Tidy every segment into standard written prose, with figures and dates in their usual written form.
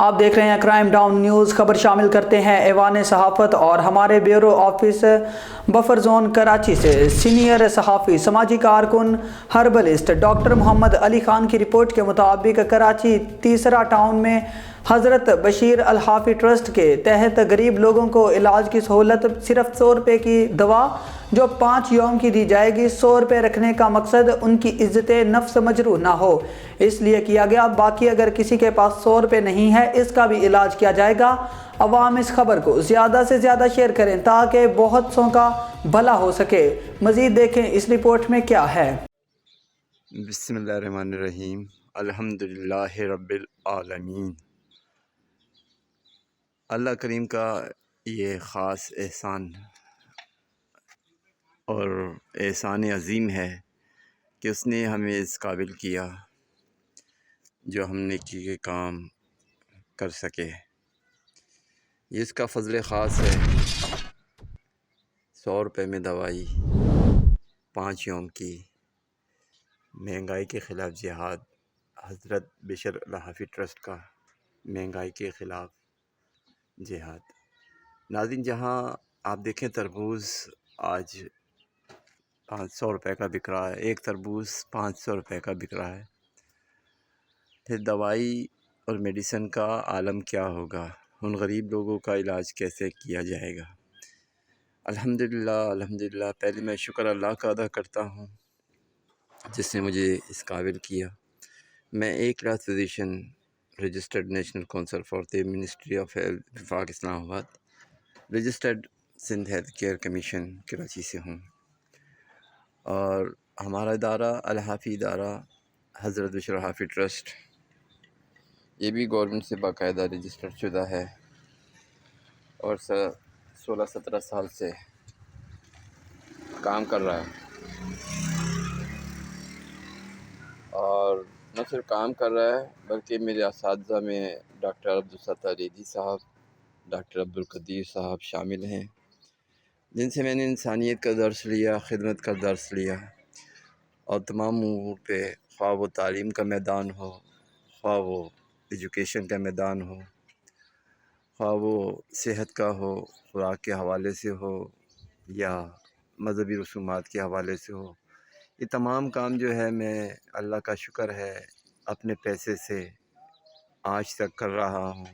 آپ دیکھ رہے ہیں کرائم ڈاؤن نیوز۔ خبر شامل کرتے ہیں ایوان صحافت اور ہمارے bureau office buffer zone Karachi سے۔ سینئر صحافی سماجی کارکن ہربلسٹ ڈاکٹر محمد علی خان کی رپورٹ کے مطابق کراچی تیسرا ٹاؤن میں حضرت بشیر الحافی ٹرسٹ کے تحت غریب لوگوں کو علاج کی سہولت صرف 100 روپے کی دوا جو 5 یوم کی دی جائے گی۔ 100 روپے رکھنے کا مقصد ان کی عزت نفس مجروح نہ ہو، اس لیے کیا گیا۔ باقی اگر کسی کے پاس 100 روپے نہیں ہے اس کا بھی علاج کیا جائے گا۔ عوام اس خبر کو زیادہ سے زیادہ شیئر کریں تاکہ بہت سوں کا بھلا ہو سکے۔ مزید دیکھیں اس رپورٹ میں کیا ہے۔ بسم اللہ الرحمن الرحیم۔ الحمدللہ رب العالمین۔ اللہ کریم کا یہ خاص احسان اور احسان عظیم ہے کہ اس نے ہمیں اس قابل کیا جو ہم نیکی کے کام کر سکے۔ یہ اس کا فضل خاص ہے۔ 100 روپے میں دوائی، 5 یوم کی، مہنگائی کے خلاف جہاد، حضرت بشیر الحافی ٹرسٹ کا مہنگائی کے خلاف جہاد۔ ناظرین، جہاں آپ دیکھیں تربوز آج 500 روپے کا بک رہا ہے، ایک تربوز 500 روپے کا بک رہا ہے، پھر دوائی اور میڈیسن کا عالم کیا ہوگا؟ ان غریب لوگوں کا علاج کیسے کیا جائے گا؟ الحمدللہ پہلے میں شکر اللہ کا ادا کرتا ہوں جس نے مجھے اس قابل کیا۔ میں ایک class physician, registered national council for the ministry of health وفاق اسلام آباد، registered Sindh health care commission Karachi سے ہوں، اور ہمارا ادارہ الحافی ادارہ حضرت بشیر الحافی ٹرسٹ، یہ بھی گورنمنٹ سے باقاعدہ رجسٹرڈ شدہ ہے اور 16-17 سال سے کام کر رہا ہے۔ اور نہ صرف کام کر رہا ہے بلکہ میرے اساتذہ میں ڈاکٹر عبدالستار ریدی صاحب، ڈاکٹر عبدالقدیر صاحب شامل ہیں، جن سے میں نے انسانیت کا درس لیا، خدمت کا درس لیا، اور تمام امور پہ، خواہ وہ تعلیم کا میدان ہو، خواہ وہ ایجوکیشن کا میدان ہو، خواہ وہ صحت کا ہو، خوراک کے حوالے سے ہو، یا مذہبی رسومات کے حوالے سے ہو، یہ تمام کام جو ہے میں اللہ کا شکر ہے اپنے پیسے سے آج تک کر رہا ہوں،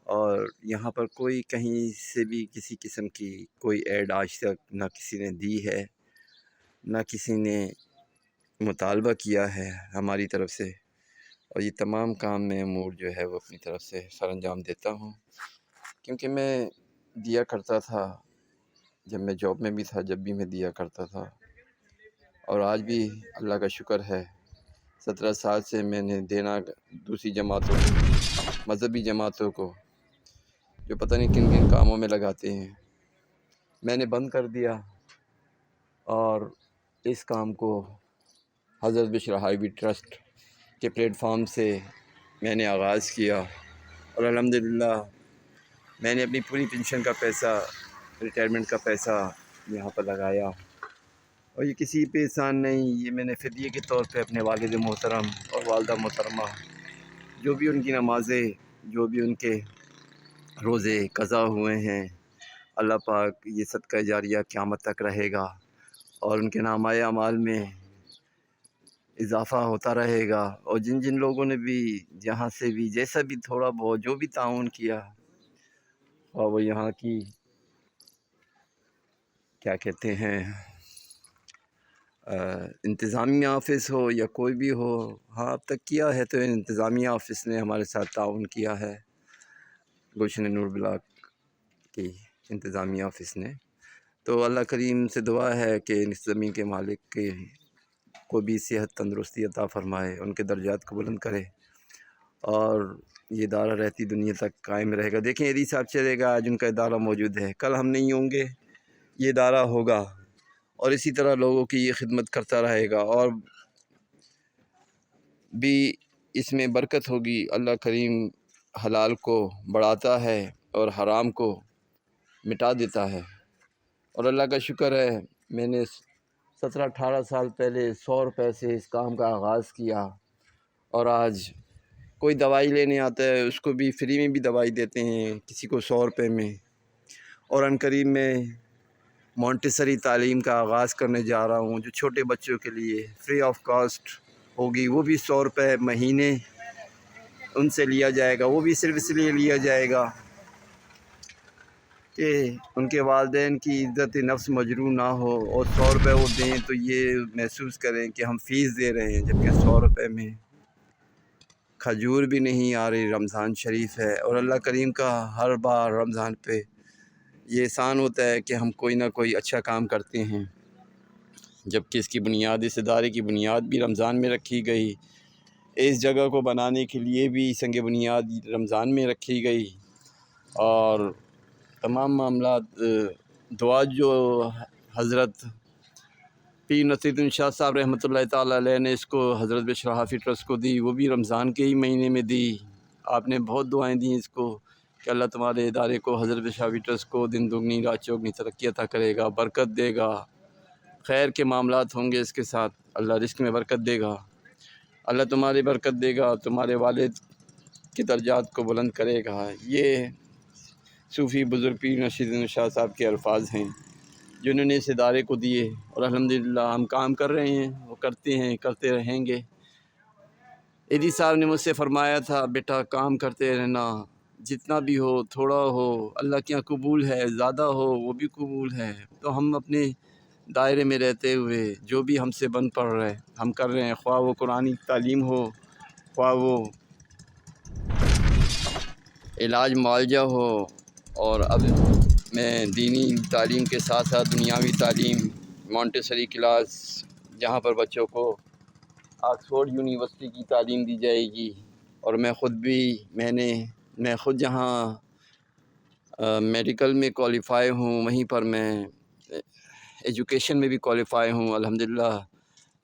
اور یہاں پر کوئی کہیں سے بھی کسی قسم کی کوئی ایڈ آج تک نہ کسی نے دی ہے، نہ کسی نے مطالبہ کیا ہے ہماری طرف سے، اور یہ تمام کام میں امور جو ہے وہ اپنی طرف سے سر انجام دیتا ہوں، کیونکہ میں دیا کرتا تھا جب میں جاب میں بھی تھا، جب بھی میں دیا کرتا تھا، اور آج بھی اللہ کا شکر ہے 17 سال سے میں نے دینا دوسری جماعتوں کو، مذہبی جماعتوں کو، جو پتہ نہیں کن کن کاموں میں لگاتے ہیں، میں نے بند کر دیا، اور اس کام کو حضرت بشیر الحافی ٹرسٹ کے پلیٹ فارم سے میں نے آغاز کیا، اور الحمدللہ میں نے اپنی پوری پینشن کا پیسہ، ریٹائرمنٹ کا پیسہ یہاں پر لگایا، اور یہ کسی پہ احسان نہیں، یہ میں نے فدیے کے طور پہ اپنے والد محترم اور والدہ محترمہ، جو بھی ان کی نمازیں، جو بھی ان کے روزے قضا ہوئے ہیں، اللہ پاک یہ صدقہ جاریہ قیامت تک رہے گا، اور ان کے نامۂ اعمال میں اضافہ ہوتا رہے گا، اور جن جن لوگوں نے بھی جہاں سے بھی جیسا بھی تھوڑا بہت جو بھی تعاون کیا، اور وہ یہاں کی کیا کہتے ہیں انتظامیہ آفس ہو یا کوئی بھی ہو، ہاں اب تک کیا ہے تو انتظامیہ آفس نے ہمارے ساتھ تعاون کیا ہے، گلشن نور بلاک کی انتظامیہ آفس نے، تو اللہ کریم سے دعا ہے کہ اس زمین کے مالک کو بھی صحت تندرستی عطا فرمائے، ان کے درجات کو بلند کرے، اور یہ ادارہ رہتی دنیا تک قائم رہے گا۔ دیکھیں عیدی صاحب چلے گا، آج ان کا ادارہ موجود ہے، کل ہم نہیں ہوں گے، یہ ادارہ ہوگا، اور اسی طرح لوگوں کی یہ خدمت کرتا رہے گا، اور بھی اس میں برکت ہوگی۔ اللہ کریم حلال کو بڑھاتا ہے اور حرام کو مٹا دیتا ہے، اور اللہ کا شکر ہے میں نے 17-18 سال پہلے 100 روپے سے اس کام کا آغاز کیا، اور آج کوئی دوائی لینے آتا ہے اس کو بھی فری میں بھی دوائی دیتے ہیں، کسی کو 100 روپے میں۔ اور عنقریب میں مونٹیسری تعلیم کا آغاز کرنے جا رہا ہوں جو چھوٹے بچوں کے لیے فری آف کاسٹ ہوگی، وہ بھی 100 روپے مہینے ان سے لیا جائے گا۔ وہ بھی صرف اس لیے لیا جائے گا کہ ان کے والدین کی عزت نفس مجروح نہ ہو، اور 100 روپے وہ دیں تو یہ محسوس کریں کہ ہم فیس دے رہے ہیں، جبکہ 100 روپے میں کھجور بھی نہیں آ رہی۔ رمضان شریف ہے اور اللہ کریم کا ہر بار رمضان پہ یہ احسان ہوتا ہے کہ ہم کوئی نہ کوئی اچھا کام کرتے ہیں، جبکہ اس کی بنیاد، اس ادارے کی بنیاد بھی رمضان میں رکھی گئی، اس جگہ کو بنانے کے لیے بھی سنگ بنیاد رمضان میں رکھی گئی، اور تمام معاملات دعا جو حضرت پیر نصیرالدین شاہ صاحب رحمۃ اللہ تعالیٰ علیہ نے اس کو حضرت بشر حافظ ٹرسٹ کو دی، وہ بھی رمضان کے ہی مہینے میں دی۔ آپ نے بہت دعائیں دیں اس کو کہ اللہ تمہارے ادارے کو، حضرت بشر حافظ ٹرسٹ کو دن دگنی رات چوگنی ترقی عطا کرے گا، برکت دے گا، خیر کے معاملات ہوں گے اس کے ساتھ، اللہ رزق میں برکت دے گا، اللہ تمہاری برکت دے گا، تمہارے والد کے درجات کو بلند کرے گا۔ یہ صوفی بزرگ پیر نصیرالدین شاہ صاحب کے الفاظ ہیں جنہوں نے اس ادارے کو دیے، اور الحمدللہ ہم کام کر رہے ہیں، وہ کرتے ہیں، کرتے رہیں گے۔ ایدی صاحب نے مجھ سے فرمایا تھا بیٹا کام کرتے رہنا، جتنا بھی ہو، تھوڑا ہو، اللہ کے یہاں قبول ہے، زیادہ ہو وہ بھی قبول ہے۔ تو ہم اپنے دائرے میں رہتے ہوئے جو بھی ہم سے بن پڑ رہے ہم کر رہے ہیں، خواہ وہ قرآنی تعلیم ہو، خواہ وہ علاج معالجہ ہو، اور اب میں دینی تعلیم کے ساتھ ساتھ دنیاوی تعلیم، مونٹیسری کلاس جہاں پر بچوں کو آکسفورڈ یونیورسٹی کی تعلیم دی جائے گی، اور میں خود جہاں میڈیکل میں کوالیفائی ہوں وہیں پر میں ایجوکیشن میں بھی کوالیفائی ہوں۔ الحمدللہ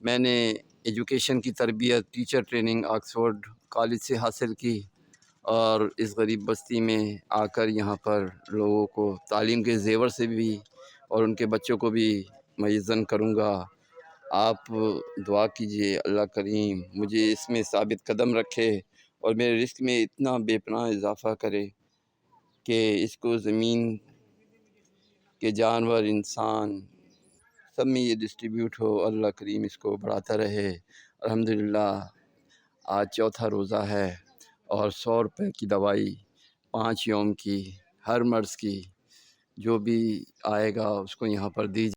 میں نے ایجوکیشن کی تربیت ٹیچر ٹریننگ آکسفورڈ کالج سے حاصل کی، اور اس غریب بستی میں آ کر یہاں پر لوگوں کو تعلیم کے زیور سے بھی اور ان کے بچوں کو بھی معزز کروں گا۔ آپ دعا کیجئے اللہ کریم مجھے اس میں ثابت قدم رکھے اور میرے رزق میں اتنا بے پناہ اضافہ کرے کہ اس کو زمین کے جانور، انسان سب میں یہ ڈسٹریبیوٹ ہو، اللہ کریم اس کو بڑھاتا رہے۔ الحمدللہ آج چوتھا روزہ ہے، اور 100 روپے کی دوائی 5 یوم کی ہر مرض کی جو بھی آئے گا اس کو یہاں پر دی